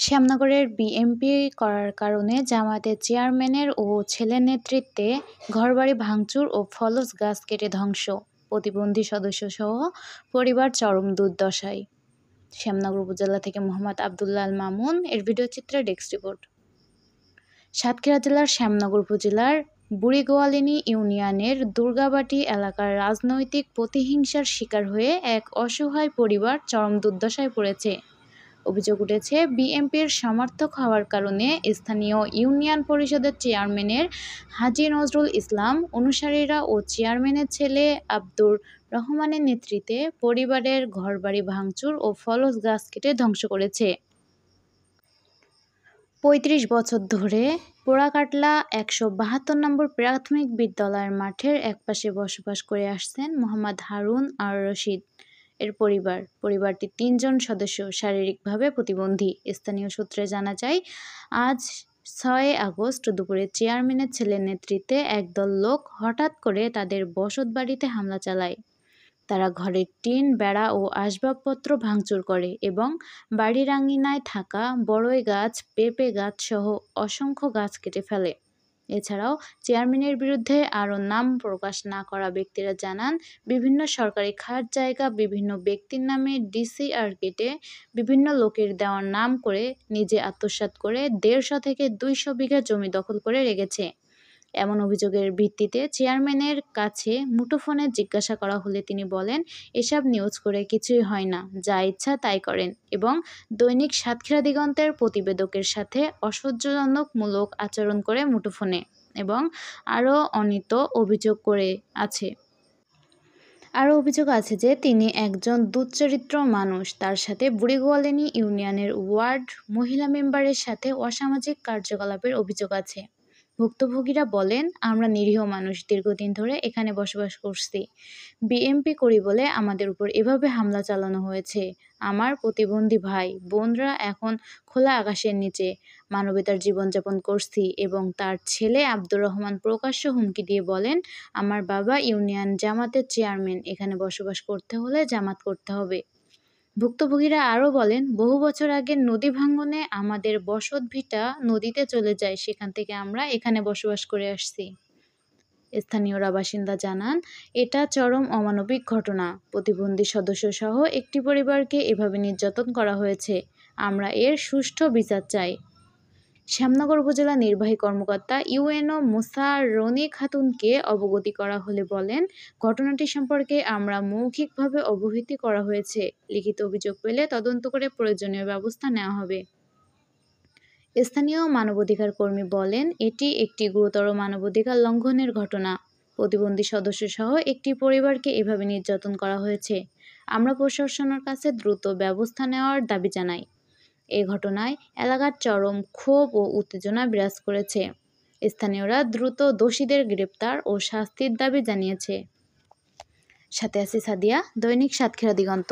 শ্যামনগরের BMP করার কারণে জামায়াতের চেয়ারম্যানের ও ছেলের নেতৃত্বে ঘরবাড়ি ভাঙচুর ও ফলস গাছ কেটে ধ্বংস, প্রতিবন্ধী সদস্যসহ পরিবার চরম দুর্দশায়। শ্যামনগর উপজেলা থেকে মোহাম্মদ আবদুল্লাহ আল মামুন এর ভিডিওচিত্রে ডেস্ক রিপোর্ট। সাতক্ষীরা জেলার শ্যামনগর উপজেলার বুড়িগোয়ালিনী ইউনিয়নের দুর্গাবাটি এলাকার রাজনৈতিক প্রতিহিংসার শিকার হয়ে এক অসহায় পরিবার চরম দুর্দশায় পড়েছে। অভিযোগ উঠেছে, বিএনপির সমর্থক হওয়ার কারণে স্থানীয় ইউনিয়ন পরিষদের চেয়ারম্যানের হাজী নজরুল ইসলাম অনুসারীরা ও চেয়ারম্যানের ছেলে আব্দুর রহমানের নেতৃত্বে পরিবারের ঘরবাড়ি ভাঙচুর ও ফলস গাছ কেটে ধ্বংস করেছে। ৩৫ বছর ধরে পোড়াকাটলা ১৭২ নম্বর প্রাথমিক বিদ্যালয়ের মাঠের একপাশে বসবাস করে আসছেন মোহাম্মদ হারুন আর রশিদ এর পরিবারটির ৩ জন সদস্য শারীরিকভাবে প্রতিবন্ধী। স্থানীয় সূত্রে জানা যায়, আজ ৬ আগস্ট দুপুরে চেয়ারম্যানের ছেলের নেতৃত্বে একদল লোক হঠাৎ করে তাদের বসতবাড়িতে হামলা চালায়। তারা ঘরের টিন, বেড়া ও আসবাবপত্র ভাঙচুর করে এবং বাড়ির আঙিনায় থাকা বড়ই গাছ, পেঁপে গাছ সহ অসংখ্য গাছ কেটে ফেলে। এছাড়াও চেয়ারম্যানের বিরুদ্ধে আরও নাম প্রকাশ না করা ব্যক্তিরা জানান, বিভিন্ন সরকারি খাস জায়গা বিভিন্ন ব্যক্তির নামে ডিসিআর কেটে বিভিন্ন লোকের দেওয়ার নাম করে নিজে আত্মসাৎ করে ১৫০ থেকে ২০০ বিঘা জমি দখল করে রেখেছে। এমন অভিযোগের ভিত্তিতে চেয়ারম্যানের কাছে মুঠোফোনে জিজ্ঞাসা করা হলে তিনি বলেন, এসব নিউজ করে কিছুই হয় না, যা ইচ্ছা তাই করেন এবং দৈনিক সাতক্ষীরা দিগন্তের প্রতিবেদকের সাথে অসহ্যজনকমূলক আচরণ করে মুঠোফোনে এবং আরও অভিযোগ আছে যে তিনি একজন দুশ্চরিত্র মানুষ। তার সাথে বুড়িগোয়ালিনী ইউনিয়নের ওয়ার্ড মহিলা মেম্বারের সাথে অসামাজিক কার্যকলাপের অভিযোগ আছে। ভুক্তভোগীরা বলেন, আমরা নিরীহ মানুষ, দীর্ঘদিন ধরে এখানে বসবাস করছি। বিএমপি করি বলে আমাদের উপর এভাবে হামলা চালানো হয়েছে। আমার প্রতিবন্ধী ভাই বোনরা এখন খোলা আকাশের নিচে মানবতার জীবনযাপন করছি এবং তার ছেলে আব্দুর রহমান প্রকাশ্য হুমকি দিয়ে বলেন, আমার বাবা ইউনিয়ন জামাতের চেয়ারম্যান, এখানে বসবাস করতে হলে জামাত করতে হবে। ভুক্তভোগীরা আরও বলেন, বহু বছর আগে নদী ভাঙনে আমাদের বসত ভিটা নদীতে চলে যায়, সেখান থেকে আমরা এখানে বসবাস করে আসছি। স্থানীয়রা বাসিন্দা জানান, এটা চরম অমানবিক ঘটনা। প্রতিবন্ধী সদস্যসহ একটি পরিবারকে এভাবে নির্যাতন করা হয়েছে। আমরা এর সুষ্ঠু বিচার চাই। শ্যামনগর উপজেলা নির্বাহী কর্মকর্তা ইউএনও মুসা রনি খাতুনকে অবগতি করা হলে বলেন, ঘটনাটি সম্পর্কে আমরা মৌখিকভাবে অবহিত করা হয়েছে। লিখিত অভিযোগ পেলে তদন্ত করে প্রয়োজনীয় ব্যবস্থা নেওয়া হবে। স্থানীয় মানবাধিকার কর্মী বলেন, এটি একটি গুরুতর মানবাধিকার লঙ্ঘনের ঘটনা। প্রতিবন্ধী সদস্যসহ একটি পরিবারকে এভাবে নির্যাতন করা হয়েছে। আমরা প্রশাসনের কাছে দ্রুত ব্যবস্থা নেওয়ার দাবি জানাই। এ ঘটনায় এলাকার চরম ক্ষোভ ও উত্তেজনা বিরাজ করেছে। স্থানীয়রা দ্রুত দোষীদের গ্রেপ্তার ও শাস্তির দাবি জানিয়েছে। সাথে আছি সাদিয়া, দৈনিক সাতক্ষীরা দিগন্ত।